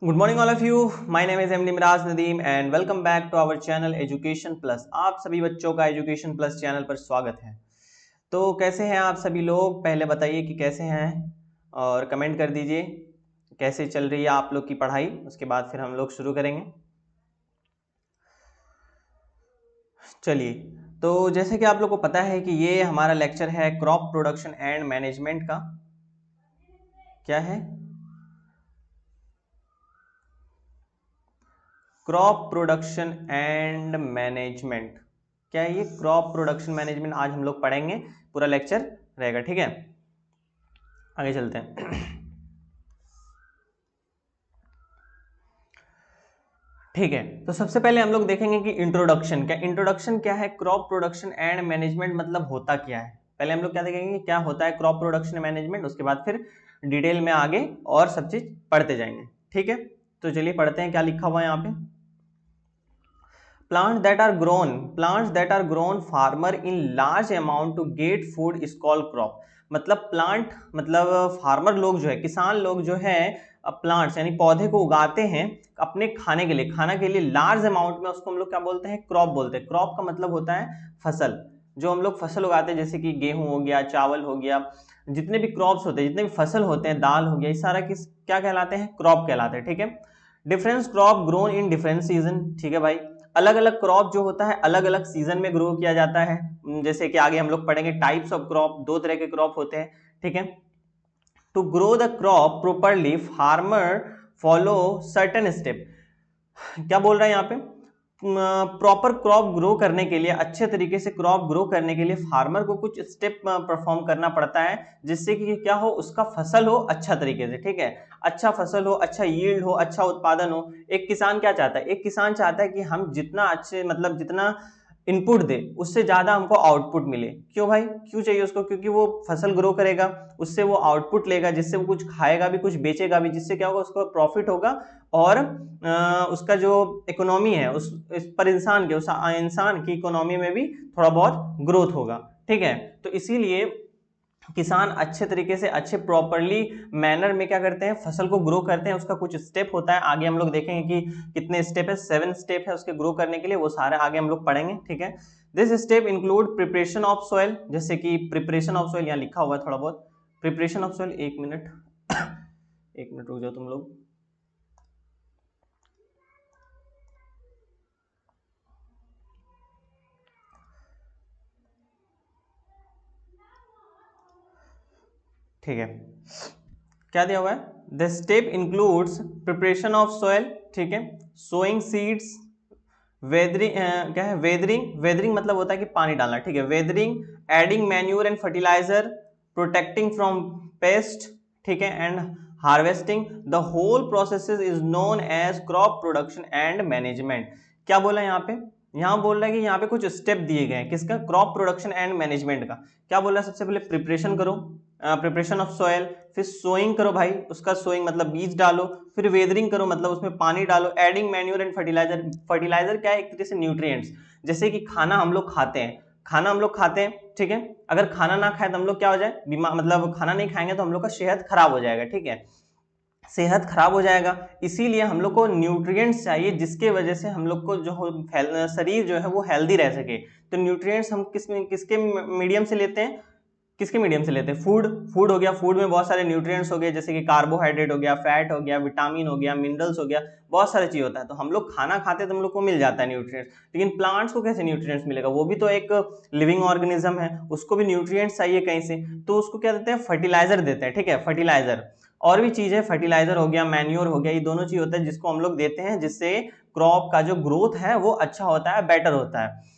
Good morning all of you. My name is MD Miraj Nadeem and welcome back to our channel Education Plus. आप सभी बच्चों का education plus channel पर स्वागत है। तो कैसे हैं आप सभी लोग? पहले बताइए कि कैसे हैं और कमेंट कर दीजिए कैसे चल रही है आप लोग की पढ़ाई। उसके बाद फिर हम लोग शुरू करेंगे। चलिए, तो जैसे कि आप लोग को पता है कि ये हमारा लेक्चर है क्रॉप प्रोडक्शन एंड मैनेजमेंट का। क्या है? Crop production and management. क्या है ये क्रॉप प्रोडक्शन मैनेजमेंट? आज हम लोग पढ़ेंगे, पूरा लेक्चर रहेगा। ठीक है, आगे चलते हैं। ठीक है, तो सबसे पहले हम लोग देखेंगे कि इंट्रोडक्शन क्या है। क्रॉप प्रोडक्शन एंड मैनेजमेंट मतलब होता क्या है। पहले हम लोग क्या देखेंगे कि क्या होता है क्रॉप प्रोडक्शन मैनेजमेंट, उसके बाद फिर डिटेल में आगे और सब चीज पढ़ते जाएंगे। ठीक है, तो चलिए पढ़ते हैं क्या लिखा हुआ है यहाँ पे। plants that are grown farmer in large amount to get food is called crop। मतलब प्लांट मतलब फार्मर लोग जो है, किसान लोग जो है प्लांट्स यानी पौधे को उगाते हैं अपने खाने के लिए, खाना के लिए लार्ज अमाउंट में, उसको हम लोग क्या बोलते हैं? क्रॉप बोलते हैं। क्रॉप का मतलब होता है फसल। जो हम लोग फसल उगाते हैं जैसे कि गेहूं हो गया, चावल हो गया, जितने भी क्रॉप्स होते हैं, जितने भी फसल होते हैं, दाल हो गया, ये सारा किस क्या कहलाते हैं? क्रॉप कहलाते हैं। ठीक है, different crop grown in different season. ठीक है भाई, अलग अलग क्रॉप जो होता है अलग अलग सीजन में ग्रो किया जाता है। जैसे कि आगे हम लोग पढ़ेंगे टाइप्स ऑफ क्रॉप, दो तरह के क्रॉप होते हैं। ठीक है, to grow the crop properly farmer follow certain step. क्या बोल रहा है यहाँ पे? प्रॉपर क्रॉप ग्रो करने के लिए, अच्छे तरीके से क्रॉप ग्रो करने के लिए फार्मर को कुछ स्टेप परफॉर्म करना पड़ता है, जिससे कि क्या हो, उसका फसल हो अच्छा तरीके से। ठीक है, अच्छा फसल हो, अच्छा यील्ड हो, अच्छा उत्पादन हो। एक किसान क्या चाहता है? एक किसान चाहता है कि हम जितना अच्छे मतलब जितना इनपुट दे उससे ज्यादा हमको आउटपुट मिले। क्यों भाई? क्यों चाहिए उसको? क्योंकि वो फसल ग्रो करेगा, उससे वो आउटपुट लेगा, जिससे वो कुछ खाएगा भी, कुछ बेचेगा भी, जिससे क्या होगा, उसको प्रॉफिट होगा और उसका जो इकोनॉमी है उस पर इंसान के उस इंसान की इकोनॉमी में भी थोड़ा बहुत ग्रोथ होगा। ठीक है, तो इसीलिए किसान अच्छे तरीके से, अच्छे प्रॉपरली मैनर में क्या करते हैं? फसल को ग्रो करते हैं। उसका कुछ स्टेप होता है, आगे हम लोग देखेंगे कि कितने स्टेप है। 7 स्टेप है उसके ग्रो करने के लिए, वो सारे आगे हम लोग पढ़ेंगे। ठीक है, this step include preparation of soil. जैसे कि प्रिपरेशन ऑफ सॉइल यहाँ लिखा हुआ है थोड़ा बहुत। प्रिपरेशन ऑफ सॉइल, एक मिनट एक मिनट रुक जाओ तुम लोग। ठीक है, क्या दिया हुआ है? The step includes preparation of soil. ठीक है, सोइंग सीड्स, वेदरिंग, क्या है? वेदरिंग। वेदरिंग मतलब होता है कि पानी डालना। ठीक है, weathering, adding manure and fertiliser, protecting from pest. ठीक है, and harvesting. The whole process is known as crop production and management. क्या बोला है यहाँ पे? यहाँ बोल रहा है कि यहाँ पे कुछ स्टेप दिए गए हैं किसका? क्रॉप प्रोडक्शन एंड मैनेजमेंट का। क्या बोला है? सबसे पहले प्रिपरेशन करो, प्रिपरेशन ऑफ सॉइल, फिर सोइंग करो भाई, उसका सोइंग मतलब बीज डालो, फिर वेदरिंग करो मतलब उसमें पानी डालो, adding manure and fertiliser. Fertiliser क्या है? एक तरह से न्यूट्रिएंट्स। जैसे कि खाना हम लोग खाते हैं, खाना हम लोग खाते हैं, ठीक है, अगर खाना ना खाए तो हम लोग क्या हो जाए? बीमार, मतलब खाना नहीं खाएंगे तो हम लोग का सेहत खराब हो जाएगा। ठीक है, सेहत खराब हो जाएगा, इसीलिए हम लोग को न्यूट्रिएंट्स चाहिए, जिसके वजह से हम लोग को जो शरीर जो है वो हेल्दी रह सके। तो न्यूट्रिएंट्स हम किसके मीडियम से लेते हैं? किसके मीडियम से लेते हैं? फूड। फूड हो गया, फूड में बहुत सारे न्यूट्रिएंट्स हो गए, जैसे कि कार्बोहाइड्रेट हो गया, फैट हो गया, विटामिन हो गया, मिनरल्स हो गया, बहुत सारी चीज होता है। तो हम लोग खाना खाते हैं तो हम लोग को मिल जाता है न्यूट्रिएंट्स। लेकिन प्लांट्स को कैसे न्यूट्रिएंट्स मिलेगा? वो भी तो एक लिविंग ऑर्गेनिज्म है, उसको भी न्यूट्रिएंट्स चाहिए कहीं से। तो उसको क्या देते हैं? फर्टिलाइजर देते हैं। ठीक है, फर्टिलाइजर। और भी चीज है, फर्टिलाइजर हो गया, मैन्योर हो गया, ये दोनों चीज होता है जिसको हम लोग देते हैं, जिससे क्रॉप का जो ग्रोथ है वो अच्छा होता है, बेटर होता है।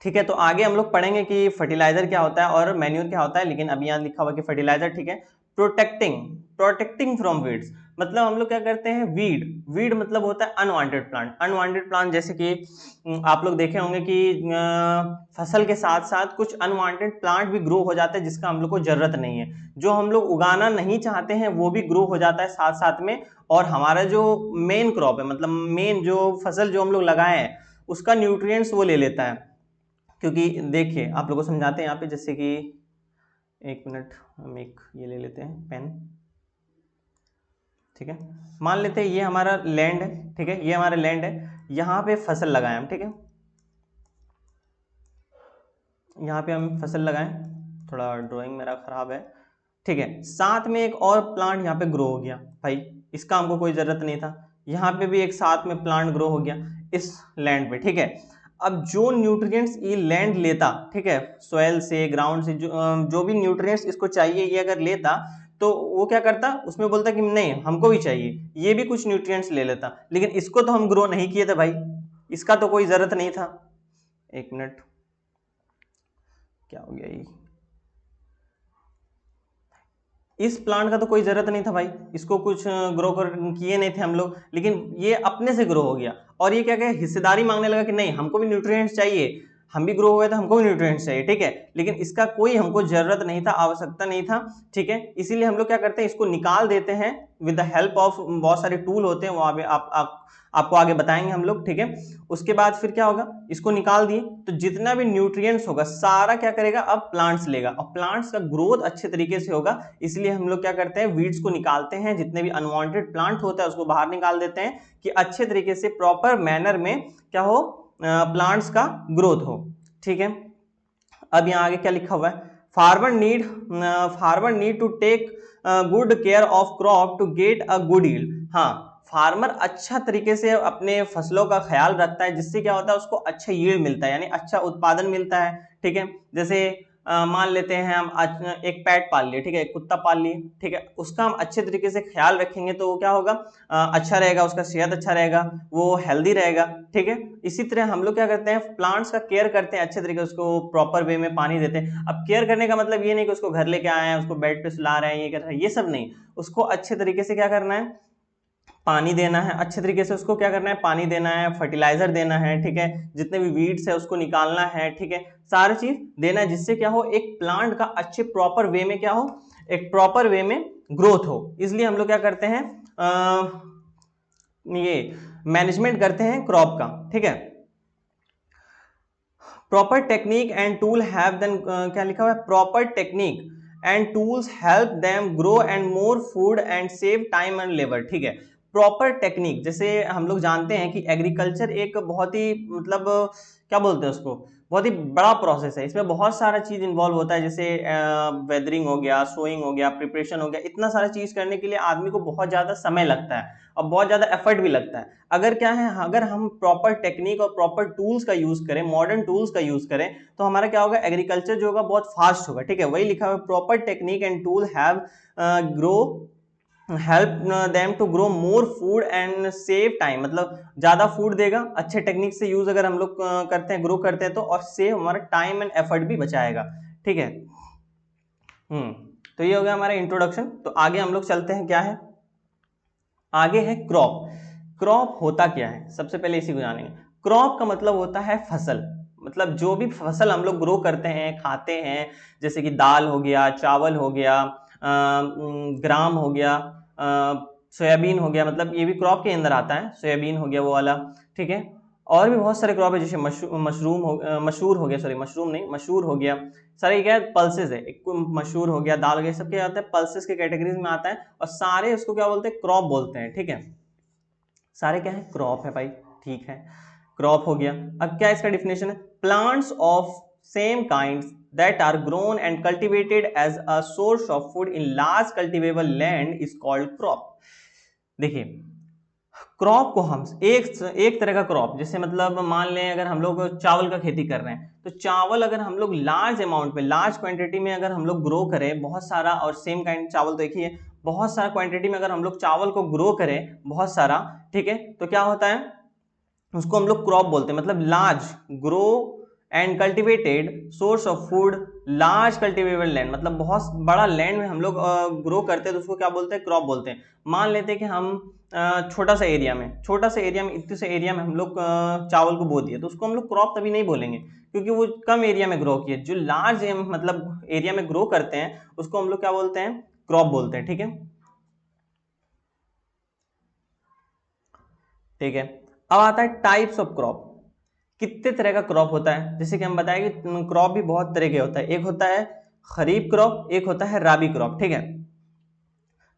ठीक है, तो आगे हम लोग पढ़ेंगे कि फर्टिलाइजर क्या होता है और मैन्योर क्या होता है, लेकिन अभी यहाँ लिखा हुआ कि फर्टिलाइजर। ठीक है, प्रोटेक्टिंग, प्रोटेक्टिंग फ्रॉम वीड्स, मतलब हम लोग क्या करते हैं? वीड। वीड मतलब होता है अनवांटेड प्लांट। अनवांटेड प्लांट जैसे कि आप लोग देखे होंगे कि फसल के साथ साथ कुछ अनवांटेड प्लांट भी ग्रो हो जाते हैं, जिसका हम लोग को जरूरत नहीं है, जो हम लोग उगाना नहीं चाहते हैं वो भी ग्रो हो जाता है साथ साथ में। और हमारा जो मेन क्रॉप है, मतलब मेन जो फसल जो हम लोग लगाए हैं, उसका न्यूट्रिएंट्स वो ले लेता है। क्योंकि देखिए आप लोगों को समझाते हैं यहाँ पे, जैसे कि एक मिनट, हम एक ये ले लेते हैं पेन। ठीक है। मान लेते हैं ये हमारा लैंड है, ठीक है, ये हमारा लैंड है, यहाँ पे फसल लगाएं हम, ठीक है, यहाँ पे हम फसल लगाएं, थोड़ा ड्राइंग मेरा खराब है, ठीक है। साथ में एक और प्लांट यहाँ पे ग्रो हो गया भाई, इसका हमको कोई जरूरत नहीं था, यहाँ पे भी एक साथ में प्लांट ग्रो हो गया इस लैंड पे, ठीक है। अब जो न्यूट्रिएंट्स ये लैंड लेता, ठीक है, सॉइल से, ग्राउंड से, जो भी न्यूट्रिएंट्स इसको चाहिए ये अगर लेता तो वो क्या करता, उसमें बोलता कि नहीं हमको भी चाहिए, ये भी कुछ न्यूट्रिएंट्स ले लेता, लेकिन इसको तो हम ग्रो नहीं किए थे भाई, इसका तो कोई जरूरत नहीं था। एक मिनट, क्या हो गया ये, इस प्लांट का तो कोई जरूरत नहीं था भाई, इसको कुछ ग्रो कर किए नहीं थे हम लोग, लेकिन ये अपने से ग्रो हो गया और ये क्या क्या हिस्सेदारी मांगने लगा कि नहीं हमको भी न्यूट्रिएंट्स चाहिए, हम भी ग्रो हुए तो हमको भी न्यूट्रिएंट्स चाहिए, ठीक है, लेकिन इसका कोई हमको जरूरत नहीं था, आवश्यकता नहीं था, ठीक है। इसीलिए हम लोग क्या करते हैं, इसको निकाल देते हैं विद द हेल्प ऑफ, बहुत सारे टूल होते हैं वहां पे, आपको आगे बताएंगे हम लोग, ठीक है। उसके बाद फिर क्या होगा, इसको निकाल दिए तो जितना भी न्यूट्रिएंट्स होगा सारा क्या करेगा, अब प्लांट्स लेगा और प्लांट्स का ग्रोथ अच्छे तरीके से होगा, इसलिए हम लोग क्या करते हैं, वीड्स को निकालते हैं, जितने भी अनवांटेड प्लांट होता है उसको बाहर निकाल देते हैं कि अच्छे तरीके से प्रॉपर मैनर में क्या हो, प्लांट्स का ग्रोथ हो, ठीक है। अब यहाँ आगे क्या लिखा हुआ है, farmer need to take good care of crop to get a good yield. हाँ, फार्मर अच्छा तरीके से अपने फसलों का ख्याल रखता है, जिससे क्या होता है उसको अच्छा यील्ड मिलता है, यानी अच्छा उत्पादन मिलता है, ठीक है। जैसे मान लेते हैं हम एक पेट पाल लिए, ठीक है, एक कुत्ता पाल लिए, ठीक है, उसका हम अच्छे तरीके से ख्याल रखेंगे तो क्या होगा, अच्छा रहेगा, उसका सेहत अच्छा रहेगा, वो हेल्दी रहेगा, ठीक है। इसी तरह हम लोग क्या करते हैं, प्लांट्स का केयर करते हैं अच्छे तरीके से, उसको प्रॉपर वे में पानी देते हैं। अब केयर करने का मतलब ये नहीं कि उसको घर लेके आए हैं, उसको बेड पे सुला रहे हैं, ये कर रहे हैं, ये सब नहीं, उसको अच्छे तरीके से क्या करना है, पानी देना है, अच्छे तरीके से उसको क्या करना है, पानी देना है, फर्टिलाइजर देना है, ठीक है, जितने भी वीड्स है उसको निकालना है, ठीक है, सारी चीज देना है, जिससे क्या हो, एक प्लांट का अच्छे प्रॉपर वे में क्या हो, एक प्रॉपर वे में ग्रोथ हो। इसलिए हम लोग क्या करते हैं, ये मैनेजमेंट करते हैं क्रॉप का, ठीक है। Proper technique and tool have then, क्या लिखा हुआ है, proper technique and tools help them grow and more food and save time and labour, ठीक है। प्रॉपर टेक्निक, जैसे हम लोग जानते हैं कि एग्रीकल्चर एक बहुत ही मतलब क्या बोलते हैं उसको, बहुत ही बड़ा प्रोसेस है, इसमें बहुत सारा चीज इन्वॉल्व होता है, जैसे वेदरिंग हो गया, सोइंग हो गया, प्रिपरेशन हो गया, इतना सारा चीज करने के लिए आदमी को बहुत ज्यादा समय लगता है और बहुत ज्यादा एफर्ट भी लगता है। अगर क्या है, अगर हम प्रॉपर टेक्निक और प्रॉपर टूल्स का यूज करें, मॉडर्न टूल्स का यूज करें, तो हमारा क्या होगा, एग्रीकल्चर जो होगा बहुत फास्ट होगा, ठीक है। वही लिखा हुआ है, proper technique and tool have grow help them to grow more food and save time, मतलब ज्यादा फूड देगा, अच्छे टेक्निक से यूज अगर हम लोग करते हैं, ग्रो करते हैं तो, और सेव हमारा टाइम एंड एफर्ट भी बचाएगा, ठीक है। तो ये हो गया हमारा इंट्रोडक्शन। तो आगे हम लोग चलते हैं, क्या है आगे है क्रॉप। क्रॉप होता क्या है, सबसे पहले इसी को जानेंगे। क्रॉप का मतलब होता है फसल, मतलब जो भी फसल हम लोग ग्रो करते हैं, खाते हैं, जैसे कि दाल हो गया, चावल हो गया, ग्राम हो गया, सोयाबीन हो गया, मतलब ये भी क्रॉप के अंदर आता है, सोयाबीन हो गया वो वाला, ठीक है। और भी बहुत सारे क्रॉप है, जैसे मशरूम हो गया, सॉरी मशरूम नहीं, मशहूर हो गया, सारे क्या है, पल्सेस है, एक मशहूर हो गया, दाल हो गया, सब क्या आता है, पल्सेस के कैटेगरीज में आता है, और सारे उसको क्या बोलते हैं, क्रॉप बोलते हैं, ठीक है। सारे क्या है, क्रॉप है भाई, ठीक है, क्रॉप हो गया। अब क्या इसका डिफिनेशन है, plants of same kind that are grown and cultivated as a source of food in large cultivable land is called crop। देखिए, क्रॉप को हम एक तरह का क्रॉप, जैसे मतलब मान लें अगर हम लोग चावल का खेती कर रहे हैं, तो चावल अगर हम लोग लार्ज अमाउंट पे, लार्ज क्वांटिटी में अगर हम लोग ग्रो करें बहुत सारा, और सेम काइंड चावल तो एक ही है, बहुत सारा क्वांटिटी में अगर हम लोग चावल को ग्रो करें बहुत सारा, ठीक है, तो क्या होता है, उसको हम लोग क्रॉप बोलते हैं, मतलब large grow and cultivated source of food, large cultivable land, मतलब बहुत बड़ा लैंड में हम लोग ग्रो करते हैं, तो उसको क्या बोलते हैं, क्रॉप बोलते हैं। मान लेते हैं कि हम छोटा सा एरिया में इतने से एरिया में हम लोग चावल को बो दिए, तो उसको हम लोग क्रॉप तभी नहीं बोलेंगे क्योंकि वो कम एरिया में ग्रो किए। जो लार्ज मतलब एरिया में ग्रो करते हैं उसको हम लोग क्या बोलते हैं, क्रॉप बोलते हैं, ठीक है, ठीक है। अब आता है टाइप्स ऑफ क्रॉप, कितने तरह का क्रॉप होता है। जैसे कि हम बताएं कि क्रॉप भी बहुत तरह के होता है, एक होता है खरीफ क्रॉप, एक होता है राबी क्रॉप, ठीक है।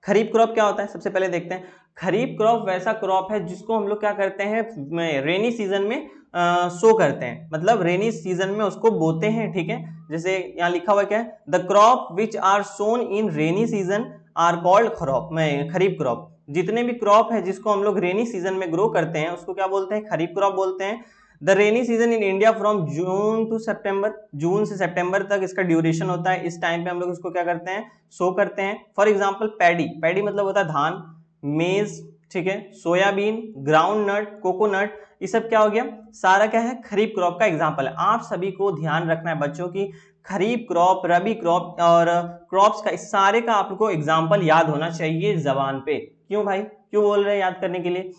खरीफ क्रॉप क्या होता है सबसे पहले देखते हैं। खरीफ क्रॉप वैसा क्रॉप है जिसको हम लोग क्या करते हैं रेनी सीजन में सो करते हैं, मतलब रेनी सीजन में उसको बोते हैं, ठीक है। जैसे यहाँ लिखा हुआ क्या है, the crop which are sown in rainy season are called crop में खरीफ क्रॉप। जितने भी क्रॉप है जिसको हम लोग रेनी सीजन में ग्रो करते हैं उसको क्या बोलते हैं, खरीफ क्रॉप बोलते हैं। The rainy season in India from June to September, जून से सितंबर तक इसका ड्यूरेशन होता है। इस टाइम पे हम लोग इसको क्या करते हैं, सो करते हैं। फॉर एग्जांपल पैडी, पैडी मतलब होता है धान, मेज, ठीक है, सोयाबीन, ग्राउंड नट, कोकोनट, ये सब क्या हो गया, सारा क्या है, खरीफ क्रॉप का एग्जांपल है। आप सभी को ध्यान रखना है बच्चों की खरीफ क्रॉप, रबी क्रॉप और क्रॉप्स का, इस सारे का आपको एग्जांपल याद होना चाहिए जबान पे। क्यों भाई, क्यों बोल रहे हैं याद करने के लिए,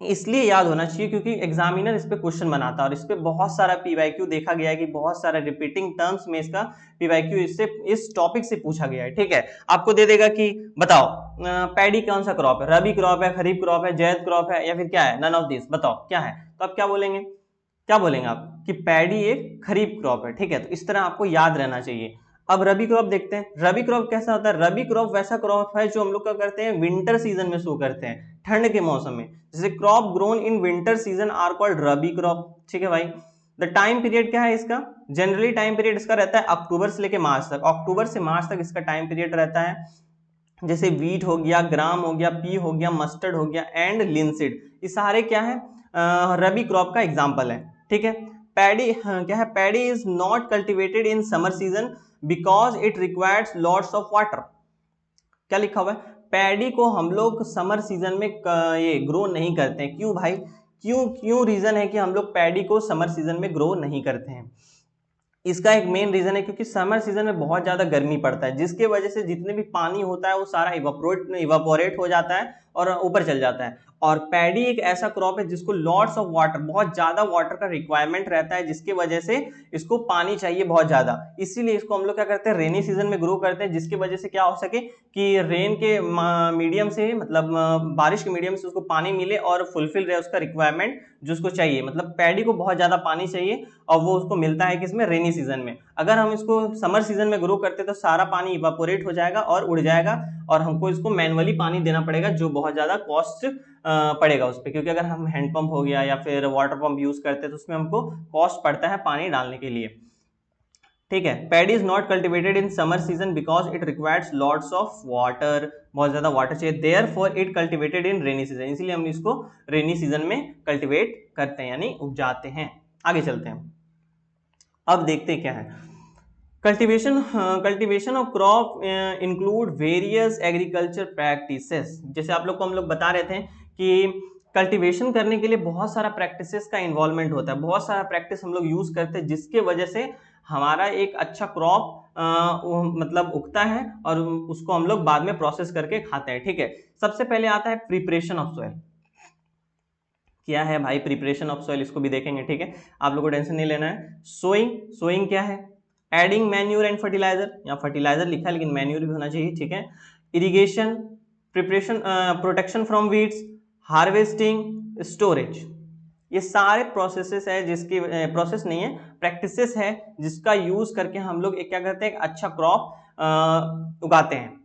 इसलिए याद होना चाहिए क्योंकि एग्जामिनर इस पे क्वेश्चन बनाता है और इस पे बहुत सारा पीवाईक्यू देखा गया है कि बहुत सारा रिपीटिंग टर्म्स में इसका पीवाईक्यू इससे इस टॉपिक से पूछा गया है, ठीक है। आपको दे देगा कि बताओ पैडी कौन सा क्रॉप है, रबी क्रॉप है, खरीफ क्रॉप है, जैद क्रॉप है, या फिर क्या है, नन ऑफ दिस, बताओ क्या है। तो आप क्या बोलेंगे, क्या बोलेंगे आप कि पैडी एक खरीफ क्रॉप है, ठीक है। तो इस तरह आपको याद रहना चाहिए। अब रबी क्रॉप देखते हैं, रबी क्रॉप कैसा होता है, रबी क्रॉप वैसा क्रॉप है जो हम लोग क्या करते हैं विंटर सीजन में शो करते हैं, ठंड के मौसम में। जैसे crop grown in winter season are called rabi crop, ठीक है भाई। द टाइम पीरियड क्या है इसका, जनरली टाइम पीरियड इसका रहता है अक्टूबर से लेके मार्च तक, अक्टूबर से मार्च तक इसका टाइम पीरियड रहता है। जैसे वीट हो गया, ग्राम हो गया, पी हो गया, मस्टर्ड हो गया एंड लिनसीड, ये सारे क्या है रबी क्रॉप का एग्जाम्पल है, ठीक है। पैडी क्या है, paddy is not cultivated in summer season because it requires lots of water. क्या लिखा हुआ है, पैडी को हम लोग समर सीजन में ये ग्रो नहीं करते हैं। क्यों भाई, क्यों क्यों रीजन है कि हम लोग पैडी को समर सीजन में ग्रो नहीं करते हैं। इसका एक मेन रीजन है क्योंकि समर सीजन में बहुत ज्यादा गर्मी पड़ता है, जिसके वजह से जितने भी पानी होता है वो सारा इवापोरेट हो जाता है और ऊपर चल जाता है। और पैडी एक ऐसा क्रॉप है जिसको लॉट्स ऑफ वाटर, बहुत ज्यादा वाटर का रिक्वायरमेंट रहता है, जिसके वजह से इसको पानी चाहिए बहुत ज्यादा। इसीलिए इसको हम लोग क्या करते हैं रेनी सीजन में ग्रो करते हैं, जिसकी वजह से क्या हो सके कि रेन के मीडियम से, मतलब बारिश के मीडियम से उसको पानी मिले और फुलफिल रहे उसका रिक्वायरमेंट जो उसको चाहिए। मतलब पैडी को बहुत ज्यादा पानी चाहिए और वो उसको मिलता है किसमें, रेनी सीजन में। अगर हम इसको समर सीजन में ग्रो करते तो सारा पानी इवापोरेट हो जाएगा और उड़ जाएगा और हमको इसको मैनुअली पानी देना पड़ेगा, जो बहुत ज्यादा कॉस्ट पड़ेगा उस पर, क्योंकि अगर हम हैंडपंप हो गया या फिर वाटर पंप यूज करते हैं तो उसमें हमको कॉस्ट पड़ता है पानी डालने के लिए, ठीक है। Paddy is not cultivated in summer season because it requires lots of water, बहुत ज्यादा वाटर चाहिए, therefore it cultivated in rainy season, इसलिए हम इसको रेनी सीजन में कल्टिवेट करते हैं यानी उपजाते हैं। आगे चलते हैं, अब देखते क्या है cultivation of crop include various agriculture practices. जैसे आप लोग को हम लोग बता रहे थे कि कल्टीवेशन करने के लिए बहुत सारा प्रैक्टिसेस का इन्वॉल्वमेंट होता है, बहुत सारा प्रैक्टिस हम लोग यूज करते हैं, जिसके वजह से हमारा एक अच्छा क्रॉप मतलब उगता है और उसको हम लोग बाद में प्रोसेस करके खाते हैं, ठीक है। सबसे पहले आता है प्रिपरेशन ऑफ सॉइल। क्या है भाई प्रिपरेशन ऑफ सॉइल, इसको भी देखेंगे, ठीक है, आप लोग को टेंशन नहीं लेना है। सोइंग, सोइंग क्या है, एडिंग मैन्यूर एंड फर्टिलाइजर, यहाँ फर्टिलाइजर लिखा है लेकिन मैन्यूर भी होना चाहिए, ठीक है। Irrigation, preparation, protection from weeds, harvesting, storage, ये सारे प्रोसेसेस है जिसकी प्रोसेस नहीं है, प्रैक्टिसेस है जिसका यूज करके हम लोग एक क्या करते हैं, एक अच्छा क्रॉप उगाते हैं।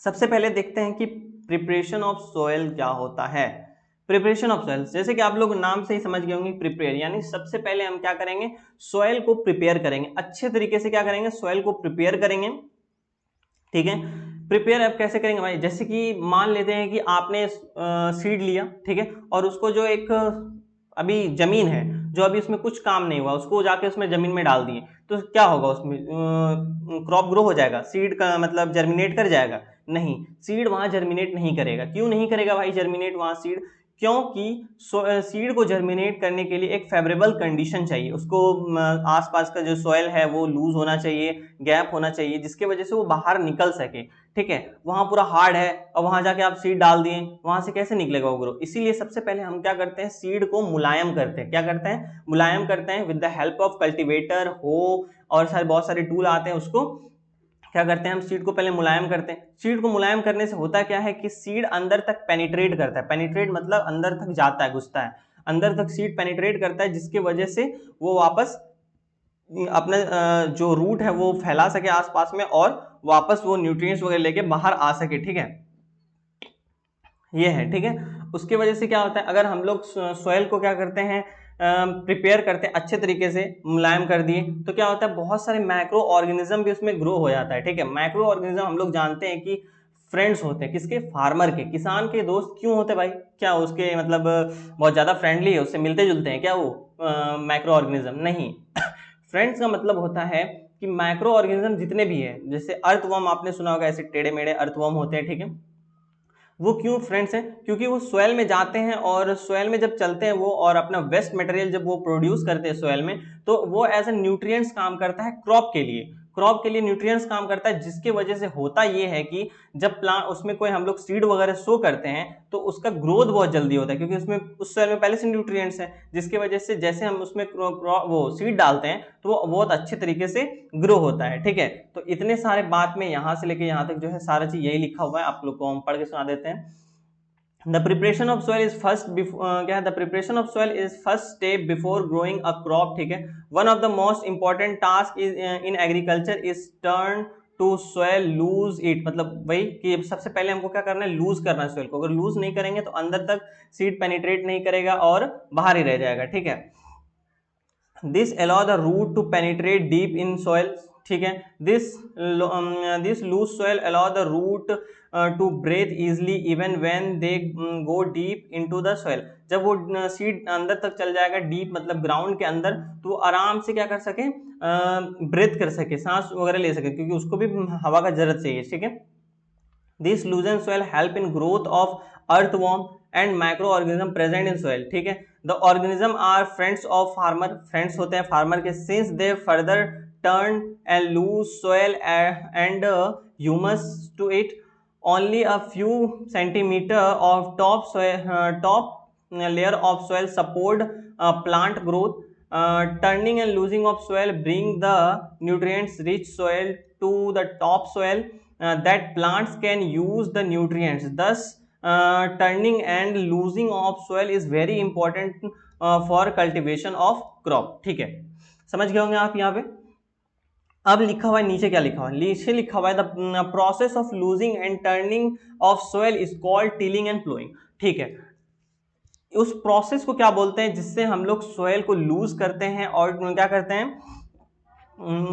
सबसे पहले देखते हैं कि प्रिपरेशन ऑफ सॉइल क्या होता है। प्रिपरेशन ऑफ सॉइल, जैसे कि आप लोग नाम से ही समझ गए होंगे, प्रिपेयर यानी सबसे पहले हम क्या करेंगे, सॉइल को प्रिपेयर करेंगे, अच्छे तरीके से क्या करेंगे, सॉइल को प्रिपेयर करेंगे, ठीक है। प्रिपेयर अब कैसे करेंगे भाई, जैसे कि मान लेते हैं कि आपने सीड लिया, ठीक है, और उसको जो एक अभी जमीन है जो अभी उसमें कुछ काम नहीं हुआ, उसको जाके उसमें जमीन में डाल दिए, तो क्या होगा, उसमें क्रॉप ग्रो हो जाएगा, सीड का मतलब जर्मिनेट कर जाएगा, नहीं, सीड वहां जर्मिनेट नहीं करेगा। क्यों नहीं करेगा भाई जर्मिनेट वहां सीड, क्योंकि सीड को जर्मिनेट करने के लिए एक फेवरेबल कंडीशन चाहिए, उसको आसपास का जो सॉइल है वो लूज होना चाहिए, गैप होना चाहिए, जिसके वजह से वो बाहर निकल सके, ठीक है। वहां पूरा हार्ड है और वहां जाके आप सीड डाल दिए, वहां से कैसे निकलेगा वो ग्रो। इसीलिए सबसे पहले हम क्या करते हैं, सीड को मुलायम करते हैं, क्या करते हैं, मुलायम करते हैं with the help of cultivator, हो और सारे बहुत सारे टूल आते हैं, उसको क्या करते हैं हम सीड को पहले मुलायम करते हैं। सीड को मुलायम करने से होता क्या है कि सीड अंदर तक पेनिट्रेट करता है, पेनिट्रेट मतलब अंदर तक जाता है, घुसता है, अंदर तक सीड पेनिट्रेट करता है, जिसकी वजह से वो वापस अपने जो रूट है वो फैला सके आसपास में और वापस वो न्यूट्रिएंट्स वगैरह लेके बाहर आ सके, ठीक है, ये है, ठीक है। उसकी वजह से क्या होता है, अगर हम लोग सॉइल को क्या करते हैं, प्रिपेयर करते हैं अच्छे तरीके से, मुलायम कर दिए, तो क्या होता है बहुत सारे माइक्रो ऑर्गेनिज्म भी उसमें ग्रो हो जाता है, ठीक है। माइक्रो ऑर्गेनिज्म हम लोग जानते हैं कि फ्रेंड्स होते हैं किसके, फार्मर के, किसान के दोस्त क्यों होते भाई, क्या उसके मतलब बहुत ज्यादा फ्रेंडली है, उससे मिलते जुलते हैं क्या वो माइक्रो ऑर्गेनिज्म, नहीं। फ्रेंड्स का मतलब होता है कि माइक्रो ऑर्गेनिज्म जितने भी है, जैसे अर्थवर्म आपने सुना होगा, ऐसे टेढ़े मेढ़े अर्थवर्म होते हैं, ठीक है, वो क्यों फ्रेंड्स हैं, क्योंकि वो सोयल में जाते हैं और सोयल में जब चलते हैं वो, और अपना वेस्ट मटेरियल जब वो प्रोड्यूस करते हैं सोयल में, तो वो एज ए न्यूट्रिएंट्स काम करता है क्रॉप के लिए, क्रॉप के लिए न्यूट्रिएंट्स काम करता है, जिसकी वजह से होता ये है कि जब प्लांट उसमें कोई हम लोग सीड वगैरह सो करते हैं तो उसका ग्रोथ बहुत जल्दी होता है, क्योंकि उसमें उस सोयल में पहले से न्यूट्रिएंट्स हैं, जिसकी वजह से जैसे हम उसमें वो सीड डालते हैं तो वो बहुत अच्छे तरीके से ग्रो होता है, ठीक है। तो इतने सारे बात में यहाँ से लेके यहाँ तक जो है सारा चीज यही लिखा हुआ है, आप लोग को हम पढ़ के सुना देते हैं। The preparation of soil is first क्या है, the preparation of soil is first step before growing a crop, ठीक है। One of the most important task is in agriculture is turn to soil lose it, मतलब वही कि सबसे पहले हमको क्या करना है, लूज करना है सोइल को, अगर लूज नहीं करेंगे तो अंदर तक सीड पेनिट्रेट नहीं करेगा और बाहर ही रह जाएगा, ठीक है। This allow the root to penetrate deep in soil, ठीक है। This loose soil allow the root to breathe easily even when they go deep into the soil, जब वो सीड अंदर तक चल जाएगा, डीप मतलब ग्राउंड के अंदर, तो वो आराम से क्या कर सके, ब्रेथ कर सके, सांस वगैरह ले सके, क्योंकि उसको भी हवा का जरूरत चाहिए, ठीक है। This loosened soil help in growth of earthworm and microorganism present in soil, ठीक है। The organism are friends of farmer, friends होते हैं फार्मर के, since they further turn and loose soil and humus to it, only a few centimeter of top soil, top layer of soil support plant growth. Turning and losing of soil bring the nutrients rich soil to the top soil that plants can use the nutrients. Thus turning and losing of soil is very important for cultivation of crop, ठीक है। समझ गए होंगे आप यहाँ पे। अब लिखा हुआ है नीचे, क्या लिखा हुआ है, नीचे लिखा हुआ है the process of losing and turning of soil is called tilling and ploughing, ठीक है। उस प्रोसेस को क्या बोलते हैं जिससे हम लोग सोयल को लूज करते हैं और क्या करते हैं,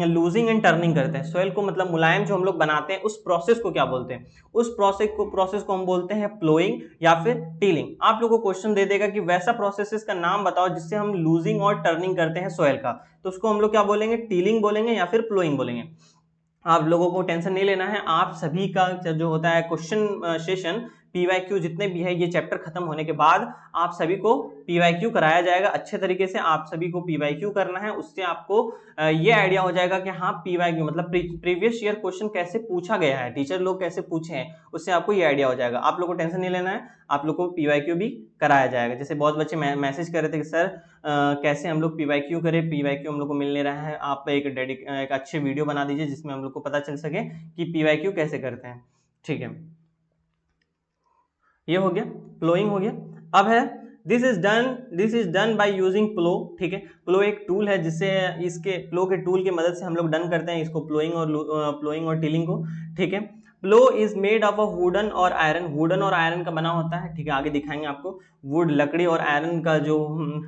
लूजिंग एंड टर्निंग करते हैं, सोयल को मतलब मुलायम जो हम लोग बनाते हैं, उस प्रोसेस को क्या बोलते हैं, उस प्रोसेस को हम बोलते हैं प्लोइंग या फिर टीलिंग। आप लोगों को क्वेश्चन दे देगा कि वैसा प्रोसेस का नाम बताओ जिससे हम लूजिंग और टर्निंग करते हैं सोयल का, तो उसको हम लोग क्या बोलेंगे, टीलिंग बोलेंगे या फिर प्लोइंग बोलेंगे। आप लोगों को टेंशन नहीं लेना है, आप सभी का जो होता है क्वेश्चन सेशन पीवाईक्यू जितने भी है, ये चैप्टर खत्म होने के बाद आप सभी को पीवाईक्यू कराया जाएगा अच्छे तरीके से, आप सभी को पीवाईक्यू करना है, उससे आपको ये आइडिया हो जाएगा कि हाँ पीवाईक्यू मतलब प्रीवियस ईयर क्वेश्चन कैसे पूछा गया है, टीचर लोग कैसे पूछे हैं, उससे आपको ये आइडिया हो जाएगा। आप लोग को टेंशन नहीं लेना है, आप लोग को पीवाईक्यू भी कराया जाएगा। जैसे बहुत बच्चे मैसेज कर रहे थे कि सर कैसे हम लोग पीवाईक्यू करें, पीवाईक्यू हम लोग को मिल नहीं रहा है, आप एक अच्छे वीडियो बना दीजिए जिसमें हम लोग को पता चल सके कि पीवाईक्यू कैसे करते हैं, ठीक है। ये हो गया, प्लोइंग हो गया। अब है this is done by using plough, ठीक है। प्लो एक टूल है जिससे इसके प्लो के टूल की मदद से हम लोग डन करते हैं इसको, प्लोइंग और टीलिंग को, ठीक है। प्लो is made of wooden or iron, wooden or iron का बना होता है, ठीक है, आगे दिखाएंगे आपको। वुड लकड़ी और आयरन का जो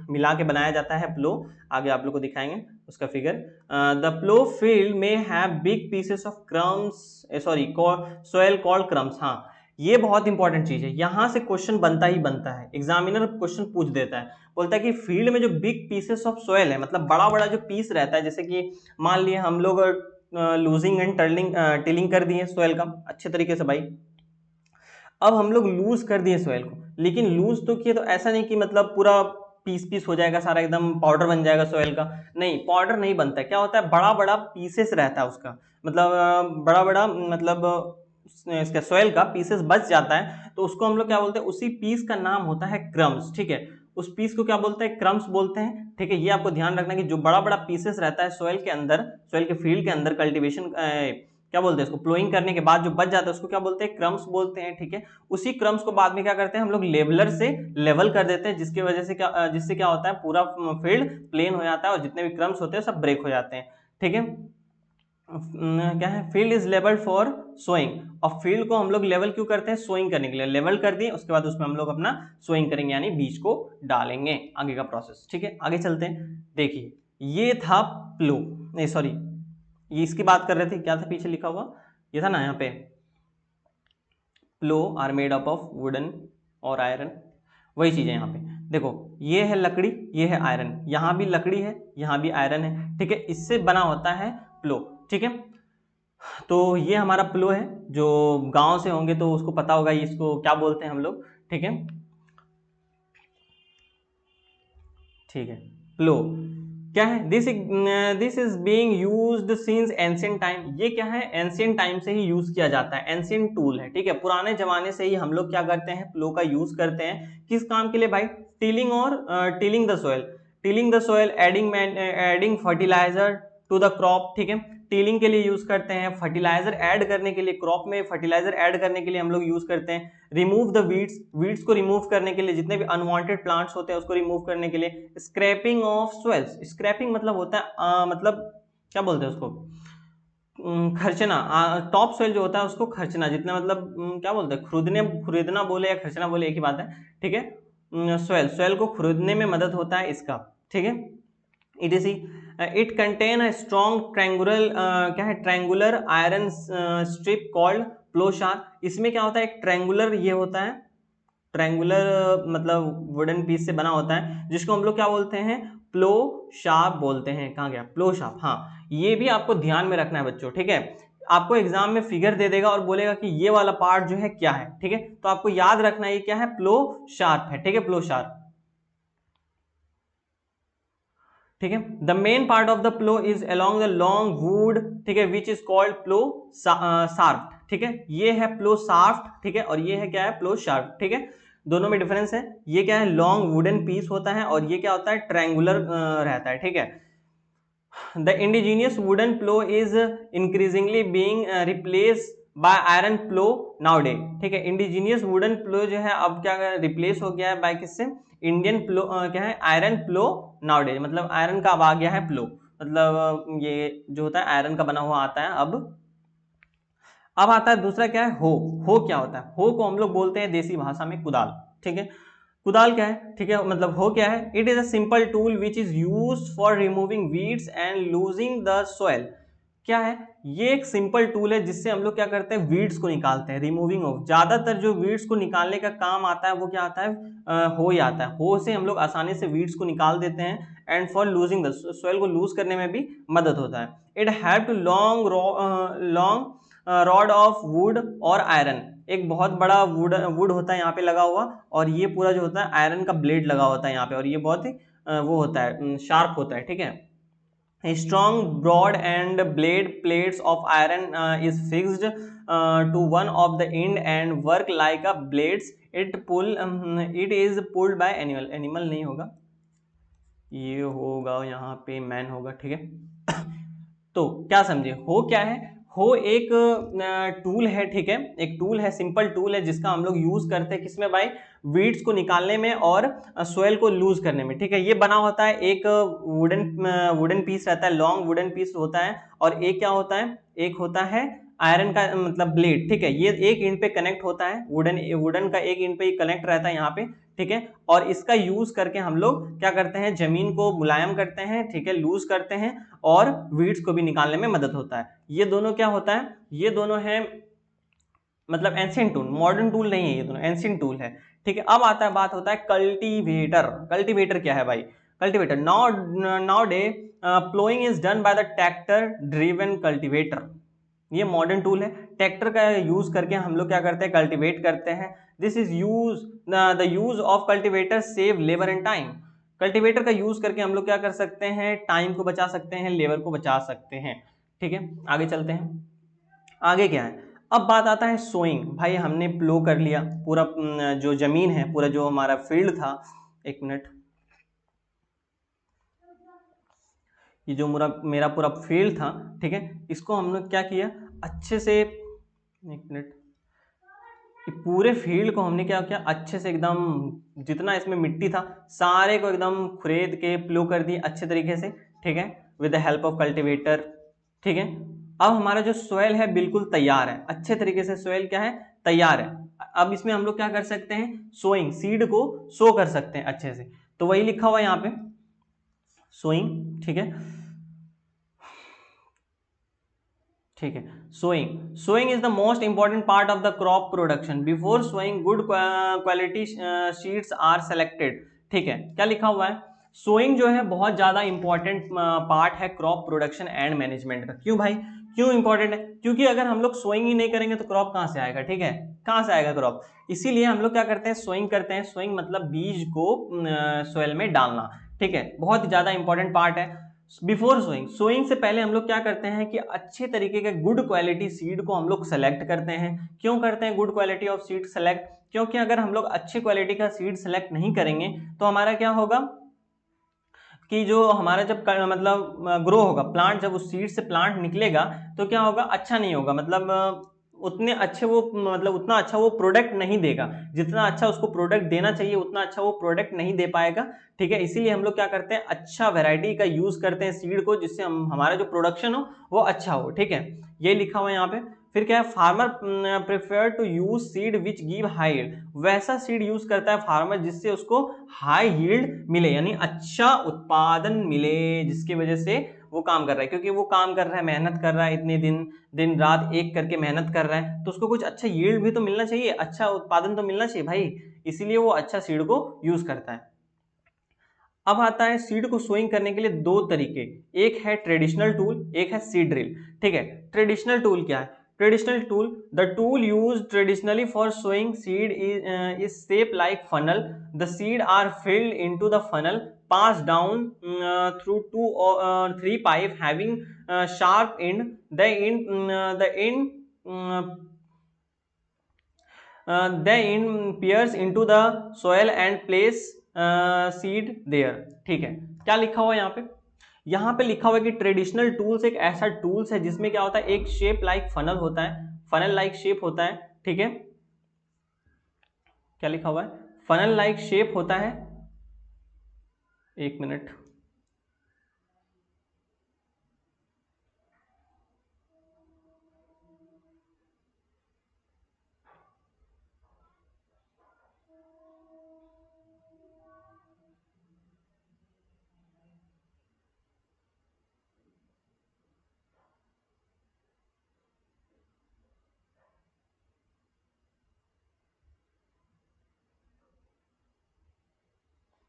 मिला के बनाया जाता है प्लो, आगे आप लोग को दिखाएंगे उसका फिगर। द प्लो फील्ड में have big pieces of crumbs, sorry soil called crumbs, हाँ ये बहुत इंपॉर्टेंट चीज है, यहां से क्वेश्चन बनता ही बनता है, एग्जामिनर क्वेश्चन पूछ देता है, बोलता है कि फील्ड में जो बिग पीसेस ऑफ सोयल है, मतलब बड़ा बड़ा जो पीस रहता है, जैसे कि मान लिए हम लोग लूजिंग एंड टिलिंग कर दिए सोयल का अच्छे तरीके से भाई, अब हम लोग लूज कर दिए सोयल को, लेकिन लूज तो किए तो ऐसा नहीं कि मतलब पूरा पीस पीस हो जाएगा, सारा एकदम पाउडर बन जाएगा सोयल का, नहीं पाउडर नहीं बनता है, क्या होता है बड़ा बड़ा पीसेस रहता है उसका, मतलब बड़ा बड़ा मतलब इसका सोयल का पीसेस बच जाता है, तो उसको हम लोग क्या बोलते हैं, उसी पीस का नाम होता है क्रम्स, ठीक है। उस पीस को क्या बोलते हैं, क्रम्स बोलते हैं, ठीक है। ये आपको ध्यान रखना कि जो बड़ा बड़ा पीसेस रहता है सोयल के अंदर, सोयल के फील्ड के अंदर कल्टीवेशन क्या बोलते हैं इसको, प्लोइंग करने के बाद जो बच जाता है उसको क्या बोलते हैं, क्रम्स बोलते हैं, ठीक है। उसी क्रम्स को बाद में क्या करते हैं हम लोग लेवलर से लेवल कर देते हैं, जिसकी वजह से जिससे क्या होता है पूरा फील्ड प्लेन हो जाता है और जितने भी क्रम्स होते हैं सब ब्रेक हो जाते हैं, ठीक है। क्या है, field is level for sowing, और फील्ड को हम लोग लेवल क्यों करते हैं, सोइंग करने के लिए। लेवल कर दिए, उसके बाद उसमें हम लोग अपना सोइंग करेंगे, यानी बीज को डालेंगे, आगे का प्रोसेस। ठीक है, आगे चलते हैं। देखिए ये था प्लो, नहीं सॉरी, ये इसकी बात कर रहे थे, क्या था पीछे लिखा हुआ, ये था ना यहाँ पे, plough are made up of wooden or iron, वही चीज है यहाँ पे। देखो ये है लकड़ी, ये है आयरन, यहाँ भी लकड़ी है, यहाँ भी आयरन है। ठीक है, इससे बना होता है प्लो। ठीक है, तो ये हमारा प्लो है, जो गांव से होंगे तो उसको पता होगा इसको क्या बोलते हैं हम लोग। ठीक है, ठीक है, प्लो क्या है, this is being used since ancient time. ये क्या है, एंशिएंट टाइम से ही यूज किया जाता है, एंशिएंट टूल है। ठीक है, पुराने जमाने से ही हम लोग क्या करते हैं, प्लो का यूज करते हैं। किस काम के लिए भाई, टिलिंग और tilling the soil, tilling the soil, adding fertiliser to the crop. ठीक है, टीलिंग के लिए यूज करते हैं, फर्टिलाइजर ऐड करने के लिए, क्रॉप में फर्टिलाइजर ऐड करने के लिए हम लोग यूज करते हैं। रिमूव द वीड्स, वीड्स को रिमूव करने के लिए, जितने भी अनवांटेड प्लांट्स होते हैं उसको रिमूव करने के लिए। स्क्रैपिंग ऑफ सोइल्स, स्क्रैपिंग मतलब होता है मतलब क्या बोलते हैं उसको, खर्चना, टॉप सोइल जो होता है उसको खर्चना, जितना मतलब क्या बोलते हैं, खुरदना बोले या खर्चना बोले एक ही बात है। ठीक है, सोइल, सोइल को खुरदने में मदद होता है इसका। ठीक है, it contain a strong triangular, क्या है, triangular iron strip called plough sharp. इसमें क्या होता है, एक ट्रायंगुलर ये होता है, ट्रायंगुलर मतलब वुडन पीस से बना होता है, जिसको हम लोग क्या बोलते हैं, प्लो शार्प बोलते हैं। कहाँ गया प्लो शार्प, हाँ ये भी आपको ध्यान में रखना है बच्चों। ठीक है, आपको एग्जाम में फिगर दे देगा और बोलेगा कि ये वाला पार्ट जो है क्या है। ठीक है, तो आपको याद रखना ये क्या है, प्लो शार्प है। ठीक है, प्लो शार्प। ठीक है, the main part of the plough is along the long wood. ठीक है, which is called plough sharp. ठीक है, ये है प्लो शार्प। ठीक है, और ये है क्या है, प्लो शार्प। ठीक है, दोनों में डिफरेंस है, ये क्या है, लॉन्ग वुडन पीस होता है और ये क्या होता है, ट्रायंगुलर रहता है। ठीक है, the indigenous wooden plough is increasingly being replace by iron plough nowadays. ठीक है, इंडिजीनियस वुडन प्लो जो है अब क्या रिप्लेस हो गया है बाय किससे, इंडियन प्लो, क्या है, आयरन प्लो नाउडे, मतलब आयरन का अब आ गया है प्लो, मतलब ये जो होता है आयरन का बना हुआ आता है अब आता है दूसरा क्या है, हो क्या होता है, हो को हम लोग बोलते हैं देसी भाषा में कुदाल। ठीक है, कुदाल क्या है, ठीक है, मतलब हो क्या है, it is a simple tool which is used for removing weeds and losing the soil. क्या है, ये एक सिंपल टूल है जिससे हम लोग क्या करते हैं, वीड्स को निकालते हैं, रिमूविंग ऑफ। ज्यादातर जो वीड्स को निकालने का काम आता है वो क्या आता है, हो ही आता है। हो से हम लोग आसानी से वीड्स को निकाल देते हैं, and for loosing the soil को लूज करने में भी मदद होता है। It have two long rod of wood और आयरन, एक बहुत बड़ा वुड होता है यहाँ पे लगा हुआ, और ये पूरा जो होता है आयरन का ब्लेड लगा होता है यहाँ पे, और ये बहुत ही वो होता है, शार्प होता है। ठीक है, strong broad and blade plates of iron is fixed to one of the end and work like a blades. It is pulled by animal नहीं होगा, ये होगा यहाँ पे मैन होगा। ठीक है, तो क्या समझे, हो क्या है, हो एक टूल है। ठीक है, एक टूल है, सिंपल टूल है जिसका हम लोग यूज करते हैं किसमें भाई, वीड्स को निकालने में और सोयल को लूज करने में। ठीक है, ये बना होता है, एक वुडन पीस रहता है, लॉन्ग वुडन पीस होता है, और एक क्या होता है, एक होता है आयरन का मतलब ब्लेड। ठीक है, ये एक इंड पे कनेक्ट होता है, वुडन का एक इंड पे कनेक्ट रहता है यहाँ पे। ठीक है, और इसका यूज करके हम लोग क्या करते हैं, जमीन को मुलायम करते हैं, ठीक है, लूज करते हैं, और वीड्स को भी निकालने में मदद होता है। ये दोनों क्या होता है, ये दोनों है मतलब एंशिएंट टूल, मॉडर्न टूल नहीं है, ये दोनों एंशिएंट टूल है। ठीक है, अब आता है बात होता है कल्टीवेटर। कल्टीवेटर क्या है भाई, cultivator now day ploughing is done by the tractor driven cultivator. ये मॉडर्न टूल है, ट्रैक्टर का यूज करके हम लोग क्या करते हैं, कल्टीवेट करते हैं। This is use the use of cultivator save labour and time. Cultivator का यूज करके हम लोग क्या कर सकते हैं, टाइम को बचा सकते हैं, लेबर को बचा सकते हैं। ठीक है, आगे चलते हैं, आगे क्या है, अब बात आता है सोइंग। भाई हमने प्लो कर लिया पूरा, जो जमीन है, पूरा जो हमारा फील्ड था, एक मिनट, ये जो मेरा पूरा फील्ड था, ठीक है, इसको हमने क्या किया अच्छे से, एक मिनट, पूरे फील्ड को हमने क्या किया अच्छे से, एकदम जितना इसमें मिट्टी था सारे को एकदम खुरेद के प्लो कर दिए अच्छे तरीके से। ठीक है, with the help of cultivator. ठीक है, अब हमारा जो सोयल है बिल्कुल तैयार है, अच्छे तरीके से सोयल क्या है, तैयार है। अब इसमें हम लोग क्या कर सकते हैं, सोइंग, सीड को सो कर सकते हैं अच्छे से। तो वही लिखा हुआ है यहाँ पे सोइंग, ठीक है, ठीक है। Sowing is the most important part of the crop production. Before sowing good quality seeds are selected, ठीक है। क्या लिखा हुआ है, सोइंग जो है बहुत ज्यादा इंपॉर्टेंट पार्ट है क्रॉप प्रोडक्शन एंड मैनेजमेंट का। क्यों भाई, क्यों इंपॉर्टेंट है, क्योंकि अगर हम लोग सोइंग ही नहीं करेंगे तो क्रॉप कहां से आएगा, ठीक है, कहां से आएगा क्रॉप। इसीलिए हम लोग क्या करते हैं, सोइंग करते हैं। सोइंग मतलब बीज को सोयल में डालना, ठीक है, बहुत ही ज्यादा इंपॉर्टेंट पार्ट है। बिफोर सोइंग, सोइंग से पहले हम लोग क्या करते हैं कि अच्छे तरीके के गुड क्वालिटी सीड को हम लोग सेलेक्ट करते हैं। क्यों करते हैं good quality of seed select, क्योंकि अगर हम लोग अच्छी क्वालिटी का सीड सेलेक्ट नहीं करेंगे तो हमारा क्या होगा कि जो हमारा जब मतलब ग्रो होगा प्लांट, जब उस सीड से प्लांट निकलेगा तो क्या होगा, अच्छा नहीं होगा, मतलब उतने अच्छे वो मतलब उतना अच्छा वो प्रोडक्ट नहीं देगा, जितना अच्छा उसको प्रोडक्ट देना चाहिए उतना अच्छा वो प्रोडक्ट नहीं दे पाएगा, ठीक है। इसीलिए हम लोग क्या करते हैं, अच्छा वैरायटी का यूज करते हैं सीड को, जिससे हम हमारा जो प्रोडक्शन हो वो अच्छा हो, ठीक है। ये लिखा हुआ है यहाँ पे। फिर क्या है, farmer prefer to use seed which give high yield, वैसा सीड यूज करता है फार्मर जिससे उसको हाई यील्ड मिले, यानी अच्छा उत्पादन मिले, जिसकी वजह से वो काम कर रहा है, क्योंकि वो काम कर रहा है, मेहनत कर रहा है, इतने दिन दिन रात एक करके मेहनत कर रहा है, तो उसको कुछ अच्छा यील्ड भी तो मिलना चाहिए, अच्छा उत्पादन तो मिलना चाहिए भाई, इसीलिए वो अच्छा सीड को यूज करता है। अब आता है सीड को सोइंग करने के लिए दो तरीके, एक है ट्रेडिशनल टूल, एक है सीड ड्रिल, ठीक है। ट्रेडिशनल टूल क्या है, traditional tool, the tool use traditionally for sowing seed is shape like funnel, the seed are filled into the funnel, pass down through 2 or 3 pipe having sharp end, the end pierce into the soil and place seed there, ठीक है। क्या लिखा हुआ है यहाँ पे, यहाँ पे लिखा हुआ है कि ट्रेडिशनल टूल्स एक ऐसा टूल्स है जिसमें क्या होता है, एक शेप लाइक फनल होता है, फनल लाइक शेप होता है, ठीक है। क्या लिखा हुआ है, फनल लाइक शेप होता है, एक मिनट,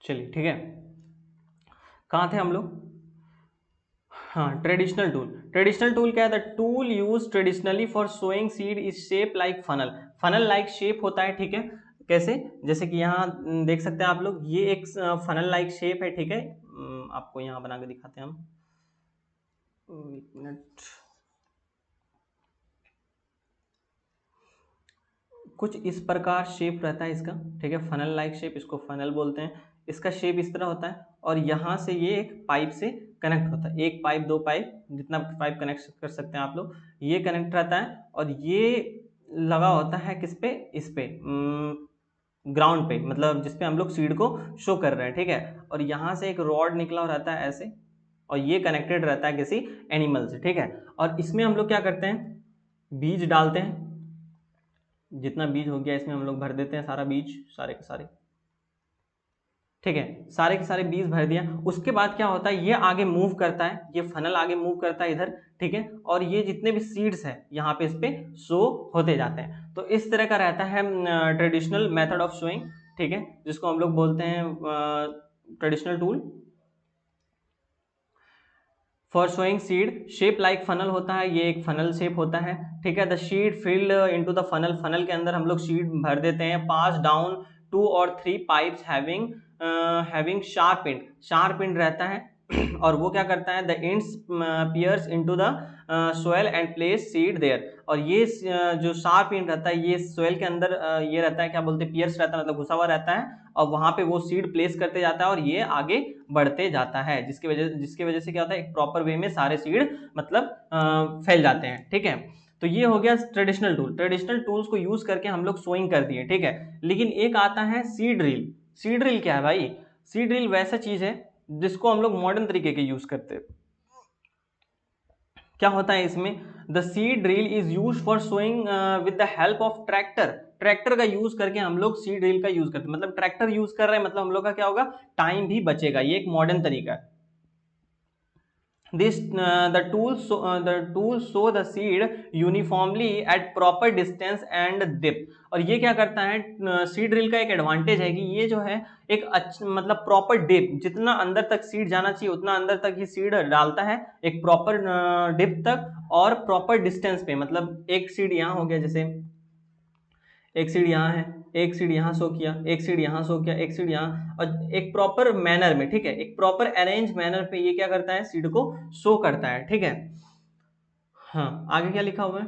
चलिए ठीक है, कहाँ थे हम लोग, हाँ, ट्रेडिशनल टूल। ट्रेडिशनल टूल क्या है, the tool use traditionally for sowing seed is shape like funnel, funnel like shape होता है, ठीक है। कैसे, जैसे कि यहाँ देख सकते हैं आप लोग, ये एक फनल लाइक शेप है, ठीक है। आपको यहाँ बना के दिखाते हैं हम, एक मिनट, कुछ इस प्रकार शेप रहता है इसका, ठीक है, फनल लाइक शेप, इसको फनल बोलते हैं। इसका शेप इस तरह होता है और यहाँ से ये एक पाइप से कनेक्ट होता है, एक पाइप, दो पाइप, जितना पाइप कनेक्ट कर सकते हैं आप लोग, ये कनेक्ट रहता है और ये लगा होता है किस पे, इस पे ग्राउंड पे, मतलब जिसपे हम लोग सीड को शो कर रहे हैं, ठीक है। और यहाँ से एक रॉड निकला रहता है ऐसे, और ये कनेक्टेड रहता है किसी एनिमल से, ठीक है। और इसमें हम लोग क्या करते हैं, बीज डालते हैं, जितना बीज हो गया इसमें हम लोग भर देते हैं, सारा बीज, सारे के सारे, ठीक है, सारे के सारे बीज भर दिया। उसके बाद क्या होता है, ये आगे मूव करता है, ये फनल आगे मूव करता है इधर, ठीक है, और ये जितने भी सीड्स है यहाँ पे इस पे शो होते जाते हैं। तो इस तरह का रहता है ट्रेडिशनल मेथड ऑफ शोइंग, ठीक है, जिसको हम लोग बोलते हैं traditional tool for showing seed, shape like funnel होता है, ये एक फनल शेप होता है, ठीक है। The seed filled into the funnel, funnel के अंदर हम लोग सीड भर देते हैं, pass down 2 or 3 pipes having sharp end, sharp end रहता है और वो क्या करता है, the ends pierce into the soil and place seed there, और ये जो शार्प एंड रहता है ये सोयल के अंदर ये रहता है, क्या बोलते हैं, पियर्स रहता है, मतलब घुसा हुआ रहता है, और वहां पे वो सीड प्लेस करते जाता है और ये आगे बढ़ते जाता है, जिसकी वजह से क्या होता है, एक प्रॉपर वे में सारे सीड मतलब फैल जाते हैं, ठीक है। तो ये हो गया ट्रेडिशनल टूल। ट्रेडिशनल टूल्स को यूज करके हम लोग सोइंग कर दिए, ठीक है। लेकिन एक आता है सीड ड्रिल। सीड ड्रिल क्या है भाई, सीड ड्रिल वैसा चीज है जिसको हम लोग मॉडर्न तरीके के यूज करते हैं, क्या होता है इसमें, the seed drill is use for sowing with the help of tractor. Tractor का यूज करके हम लोग सीड ड्रिल का यूज करते हैं, मतलब ट्रैक्टर यूज कर रहे हैं, मतलब हम लोग का क्या होगा, टाइम भी बचेगा। ये एक मॉडर्न तरीका है। This the tool sow the seed uniformly at proper distance and depth। और ये क्या करता है, सीड ड्रिल का एक एडवांटेज है कि ये जो है एक मतलब प्रॉपर डेप्थ, जितना अंदर तक सीड जाना चाहिए उतना अंदर तक ही सीड डालता है, एक प्रॉपर डेप्थ तक और प्रॉपर डिस्टेंस पे। मतलब एक सीड यहाँ हो गया, जैसे एक सीड यहाँ है, एक सीड यहाँ शो किया, एक सीड यहाँ शो किया, एक सीड यहाँ, और एक प्रॉपर मैनर में, ठीक है, एक प्रॉपर अरेंज मैनर पे ये क्या करता है, सीड को शो करता है, ठीक है। हाँ, आगे क्या लिखा हुआ है,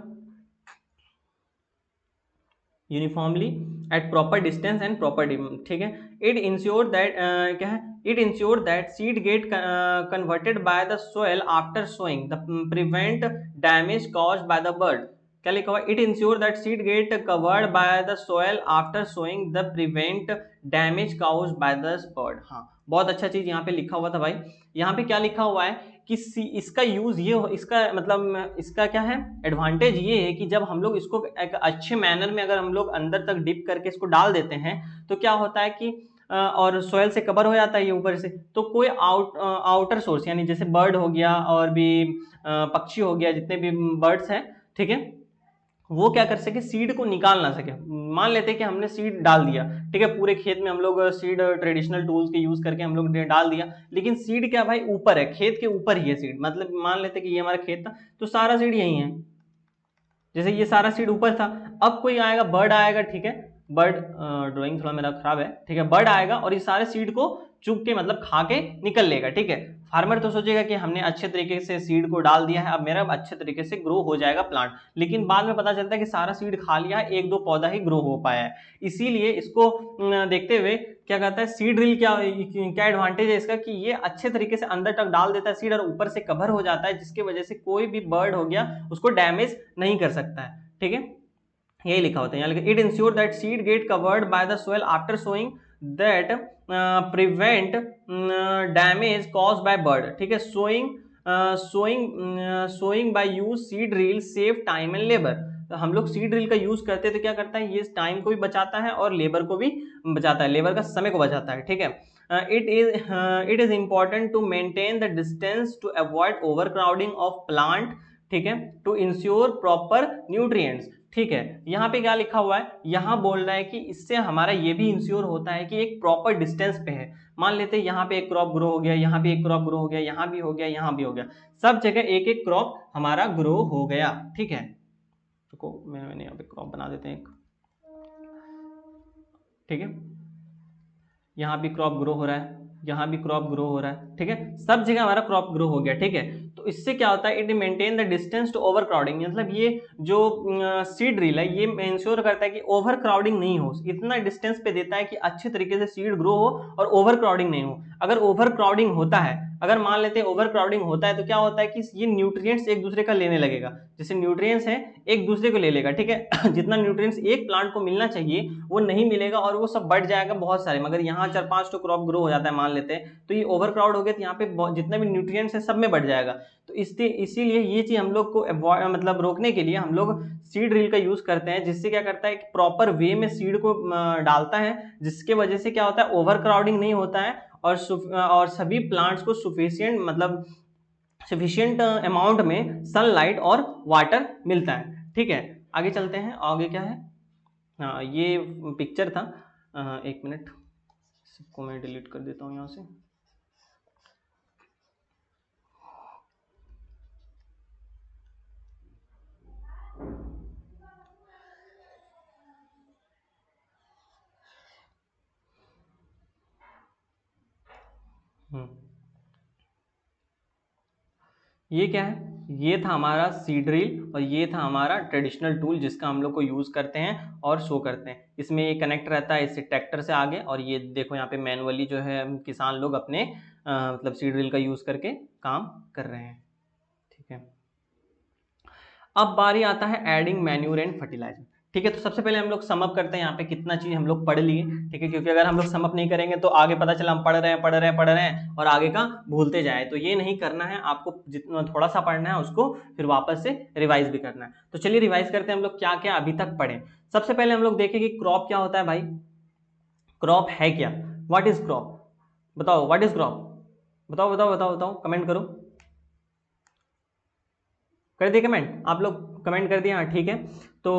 uniformly at proper distance and proper, ठीक है। इट इंश्योर दैट क्या है, it ensure that seed get converted by the soil after sowing the prevent damage caused by the bird. क्या लिखा हुआ, it ensure that seed get covered by the soil after sowing the prevent damage caused by the bird. हाँ, बहुत अच्छा चीज यहाँ पे लिखा हुआ था भाई। यहाँ पे क्या लिखा हुआ है कि इसका यूज ये, इसका मतलब इसका क्या है, एडवांटेज ये है कि जब हम लोग इसको एक अच्छे मैनर में अगर हम लोग अंदर तक डिप करके इसको डाल देते हैं तो क्या होता है कि और सोयल से कवर हो जाता है ये ऊपर से, तो कोई आउटर सोर्स यानी जैसे बर्ड हो गया और भी पक्षी हो गया, जितने भी बर्ड्स हैं, ठीक है, वो क्या कर सके, सीड को निकाल ना सके। मान लेते हैं कि हमने सीड डाल दिया, ठीक है, पूरे खेत में हम लोग सीड ट्रेडिशनल टूल्स के यूज करके हम लोग डाल दिया, लेकिन सीड क्या भाई ऊपर है, खेत के ऊपर ही है सीड। मतलब मान लेते हैं कि ये हमारा खेत था तो सारा सीड यही है, जैसे ये सारा सीड ऊपर था। अब कोई आएगा, बर्ड आएगा, ठीक है, बर्ड, ड्राइंग थोड़ा मेरा खराब है, ठीक है, बर्ड आएगा और ये सारे सीड को चुग के मतलब खा के निकल लेगा, ठीक है। फार्मर तो सोचेगा कि हमने अच्छे तरीके से सीड को डाल दिया है, अब मेरा अच्छे तरीके से ग्रो हो जाएगा प्लांट, लेकिन बाद में पता चलता है कि सारा सीड खा लिया है, एक दो पौधा ही ग्रो हो पाया है। इसीलिए इसको देखते हुए क्या कहता है, सीड ड्रिल क्या क्या एडवांटेज है इसका कि ये अच्छे तरीके से अंदर तक डाल देता है सीड और ऊपर से कवर हो जाता है, जिसकी वजह से कोई भी बर्ड हो गया उसको डैमेज नहीं कर सकता है, ठीक है। यही लिखा होता है यहाँ, it ensure that seed get covered by the soil after sowing that prevent damage caused by bird, ठीक है। Sowing by use seed drill save time and labour. हम लोग सीड ड्रिल का यूज करते हैं तो क्या करता है, ये टाइम को भी बचाता है और लेबर को भी बचाता है, लेबर का समय को बचाता है, ठीक है। It is important to maintain the distance to avoid overcrowding of plant, ठीक है, टू इंश्योर प्रॉपर न्यूट्रिएंट्स, ठीक है। यहाँ पे क्या लिखा हुआ है, यहाँ बोल रहा है कि इससे हमारा ये भी इंश्योर होता है कि एक प्रॉपर डिस्टेंस पे है। मान लेते हैं यहाँ पे एक क्रॉप ग्रो हो गया, यहाँ पे एक क्रॉप ग्रो हो गया, यहाँ भी हो गया, यहाँ भी हो गया, सब जगह एक एक क्रॉप हमारा ग्रो हो गया, ठीक है। तो मैंने यहाँ पे क्रॉप बना देते हैं एक, ठीक है, यहाँ भी क्रॉप ग्रो हो रहा है, यहाँ भी क्रॉप ग्रो हो रहा है, ठीक है, सब जगह हमारा क्रॉप ग्रो हो गया, ठीक है। तो इससे क्या होता है, it maintain the distance to overcrowding, मतलब ये जो सीड ड्रिल है ये इंश्योर करता है कि ओवर क्राउडिंग नहीं हो, इतना डिस्टेंस पे देता है कि अच्छे तरीके से सीड ग्रो हो और ओवर क्राउडिंग नहीं हो। अगर ओवर क्राउडिंग होता है, अगर मान लेते हैं ओवर क्राउडिंग होता है तो क्या होता है कि ये न्यूट्रिएंट्स एक दूसरे का लेने लगेगा, जैसे न्यूट्रिएंट्स है एक दूसरे को ले लेगा, ठीक है। जितना न्यूट्रिएंट्स एक प्लांट को मिलना चाहिए वो नहीं मिलेगा और वो सब बढ़ जाएगा बहुत सारे। मगर यहाँ 4-5 तो क्रॉप ग्रो हो जाता है मान लेते हैं, तो ये ओवर क्राउड हो गया तो यहाँ पे जितने भी न्यूट्रिएंट्स है सब में बढ़ जाएगा। तो इसीलिए ये चीज हम लोग को मतलब रोकने के लिए हम लोग सीड ड्रिल का यूज करते हैं, जिससे क्या करता है कि प्रॉपर वे में सीड को डालता है, जिसके वजह से क्या होता है, ओवर क्राउडिंग नहीं होता है और सभी प्लांट्स को सफिशिएंट मतलब सफिशिएंट अमाउंट में सनलाइट और वाटर मिलता है, ठीक है। आगे चलते हैं, आगे क्या है, हाँ ये पिक्चर था, एक मिनट सबको मैं डिलीट कर देता हूँ यहाँ से। ये क्या है, ये था हमारा सीड ड्रिल और ये था हमारा ट्रेडिशनल टूल जिसका हम लोग को यूज करते हैं और शो करते हैं। इसमें ये कनेक्ट रहता है इससे ट्रैक्टर से आगे, और ये देखो यहाँ पे मैनुअली जो है किसान लोग अपने मतलब सीड ड्रिल का यूज करके काम कर रहे हैं, ठीक है। अब बारी आता है एडिंग मैन्यूर एंड फर्टिलाइजर। ठीक है। तो सबसे पहले हम लोग सम अप करते हैं यहाँ पे कितना चीज हम लोग पढ़ लिए, ठीक है, क्योंकि अगर हम लोग सम अप नहीं करेंगे तो आगे पता चला हम पढ़ रहे हैं और आगे का भूलते जाए, तो ये नहीं करना है आपको। जितना थोड़ा सा पढ़ना है उसको फिर वापस से रिवाइज भी करना है। तो चलिए रिवाइज करते हैं हम लोग क्या क्या अभी तक पढ़े। सबसे पहले हम लोग देखें कि क्रॉप क्या होता है भाई, क्रॉप है क्या, व्हाट इज क्रॉप, बताओ व्हाट इज क्रॉप, बताओ बताओ बताओ बताओ, कमेंट करो, कर दिए कमेंट आप लोग, कमेंट कर दिए, हाँ ठीक है। तो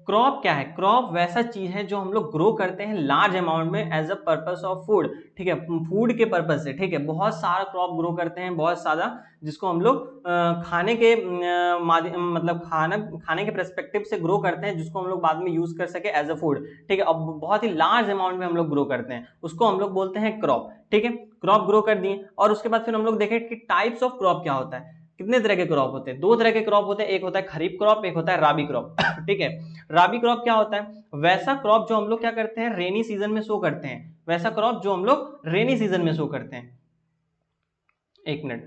क्रॉप क्या है, क्रॉप वैसा चीज है जो हम लोग ग्रो करते हैं लार्ज अमाउंट में as a purpose of food, ठीक है, फूड के पर्पस से, ठीक है, बहुत सारा क्रॉप ग्रो करते हैं, बहुत सारा, जिसको हम लोग खाने के मतलब खाने के पर्सपेक्टिव से ग्रो करते हैं, जिसको हम लोग बाद में यूज कर सके एज अ फूड, ठीक है। अब बहुत ही लार्ज अमाउंट में हम लोग ग्रो करते हैं, उसको हम लोग बोलते हैं क्रॉप, ठीक है। क्रॉप ग्रो कर दिए और उसके बाद फिर हम लोग देखें कि टाइप्स ऑफ क्रॉप क्या होता है। कितने तरह के क्रॉप होते हैं, दो तरह के क्रॉप होते हैं, एक होता है खरीफ क्रॉप, एक होता है राबी क्रॉप ठीक है। राबी क्रॉप क्या होता है, वैसा क्रॉप जो हम लोग क्या करते हैं रेनी सीजन में सो करते हैं, वैसा क्रॉप जो हम लोग रेनी सीजन में सो करते हैं। एक मिनट,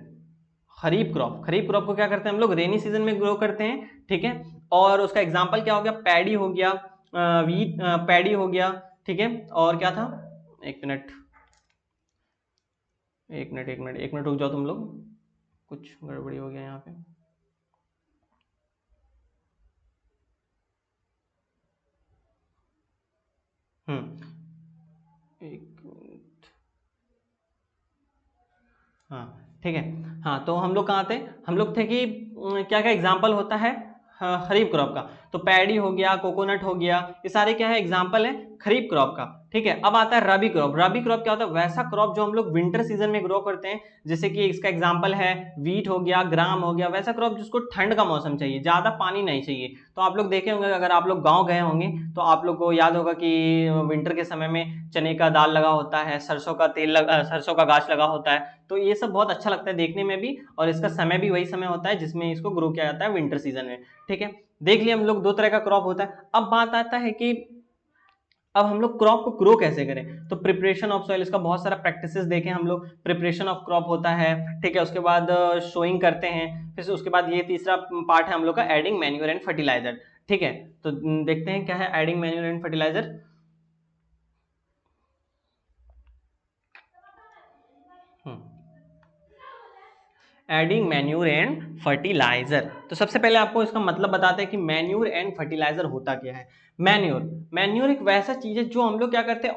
खरीफ क्रॉप, खरीफ क्रॉप को क्या करते हैं हम लोग रेनी सीजन में ग्रो करते हैं, ठीक है। और उसका एग्जांपल क्या हो गया, पैडी हो गया, वीट, पैडी हो गया, ठीक है। और क्या था, एक मिनट एक मिनट एक मिनट एक मिनट रुक जाओ तुम लोग, कुछ गड़बड़ी हो गया यहाँ पे। एक मिनट, हाँ ठीक है। हाँ तो हम लोग कहाँ थे, हम लोग थे कि क्या क्या एग्जाम्पल होता है खरीफ क्रॉप का। तो पैडी हो गया, कोकोनट हो गया, ये सारे क्या है एग्जाम्पल है खरीफ क्रॉप का, ठीक है। अब आता है रबी क्रॉप। रबी क्रॉप क्या होता है, वैसा क्रॉप जो हम लोग विंटर सीजन में ग्रो करते हैं, जैसे कि इसका एग्जाम्पल है वीट हो गया, ग्राम हो गया, वैसा क्रॉप जिसको ठंड का मौसम चाहिए, ज्यादा पानी नहीं चाहिए। तो आप लोग देखे होंगे, अगर आप लोग गाँव गए होंगे तो आप लोग को याद होगा कि विंटर के समय में चने का दाल लगा होता है, सरसों का तेल सरसों का गाछ लगा होता है, तो ये सब बहुत अच्छा लगता है देखने में भी, और इसका समय भी वही समय होता है जिसमें इसको ग्रो किया जाता है, विंटर सीजन में, ठीक है। देख लिया हम लोग दो तरह का क्रॉप होता है। अब बात आता है कि अब हम लोग क्रॉप को ग्रो कैसे करें। तो प्रिपरेशन ऑफ सॉइल, इसका बहुत सारा प्रैक्टिसेस देखें हम लोग, प्रिपरेशन ऑफ क्रॉप होता है, ठीक है। उसके बाद शोइंग करते हैं, फिर उसके बाद ये तीसरा पार्ट है हम लोग का एडिंग मैन्यूर एंड फर्टिलाइजर, ठीक है। तो देखते हैं क्या है adding manure and fertiliser. Adding manure and fertiliser. तो सबसे पहले आपको इसका मतलब बताते हैं कि मैन्यूर एंड फर्टिलाइजर होता क्या है। मैन्यूर, मैन्यूर एक वैसा चीज है जो हम लोग क्या करते हैं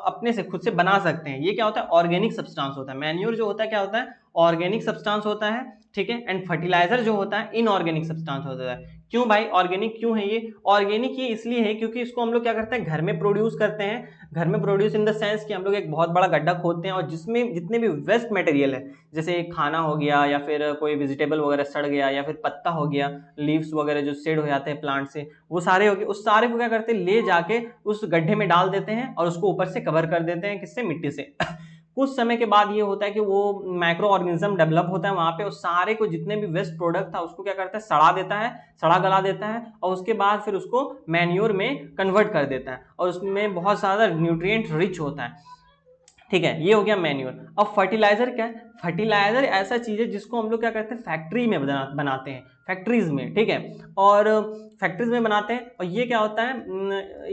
अपने से खुद से बना सकते हैं। ये क्या होता है, ऑर्गेनिक सब्सटेंस होता है। मैन्यूर जो होता है क्या होता है, ऑर्गेनिक सब्सटेंस होता है, ठीक है। एंड फर्टिलाइजर जो होता है इनऑर्गेनिक सब्सटेंस होता है। क्यों भाई ऑर्गेनिक क्यों है ये, ऑर्गेनिक ये इसलिए है क्योंकि इसको हम लोग क्या करते हैं घर में प्रोड्यूस करते हैं। घर में प्रोड्यूस इन द सेंस कि हम लोग एक बहुत बड़ा गड्ढा खोदते हैं और जिसमें जितने भी वेस्ट मटेरियल है, जैसे खाना हो गया या फिर कोई वेजिटेबल वगैरह सड़ गया या फिर पत्ता हो गया, लीव्स वगैरह जो सेड हो जाते हैं प्लांट से, वो सारे हो गए, उस सारे को क्या करते हैं ले जाके उस गड्ढे में डाल देते हैं और उसको ऊपर से कवर कर देते हैं, किससे, मिट्टी से कुछ समय के बाद ये होता है कि वो माइक्रो ऑर्गेनिज्म डेवलप होता है वहां पे, उस सारे को जितने भी वेस्ट प्रोडक्ट था उसको क्या करता है सड़ा देता है, सड़ा गला देता है, और उसके बाद फिर उसको मैन्योर में कन्वर्ट कर देता है और उसमें बहुत सारा न्यूट्रिएंट रिच होता है, ठीक है। ये हो गया मैन्योर। अब फर्टिलाइजर क्या है, फर्टिलाइजर ऐसा चीज है जिसको हम लोग क्या करते हैं फैक्ट्री में बनाते हैं, फैक्ट्रीज में, ठीक है। और फैक्ट्रीज में बनाते हैं और ये क्या होता है,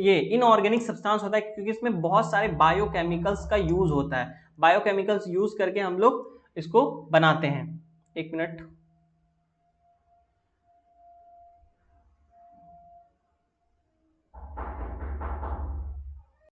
ये इनऑर्गेनिक सब्सटेंस होता है क्योंकि इसमें बहुत सारे बायोकेमिकल्स का यूज होता है। बायोकेमिकल्स यूज करके हम लोग इसको बनाते हैं। एक मिनट,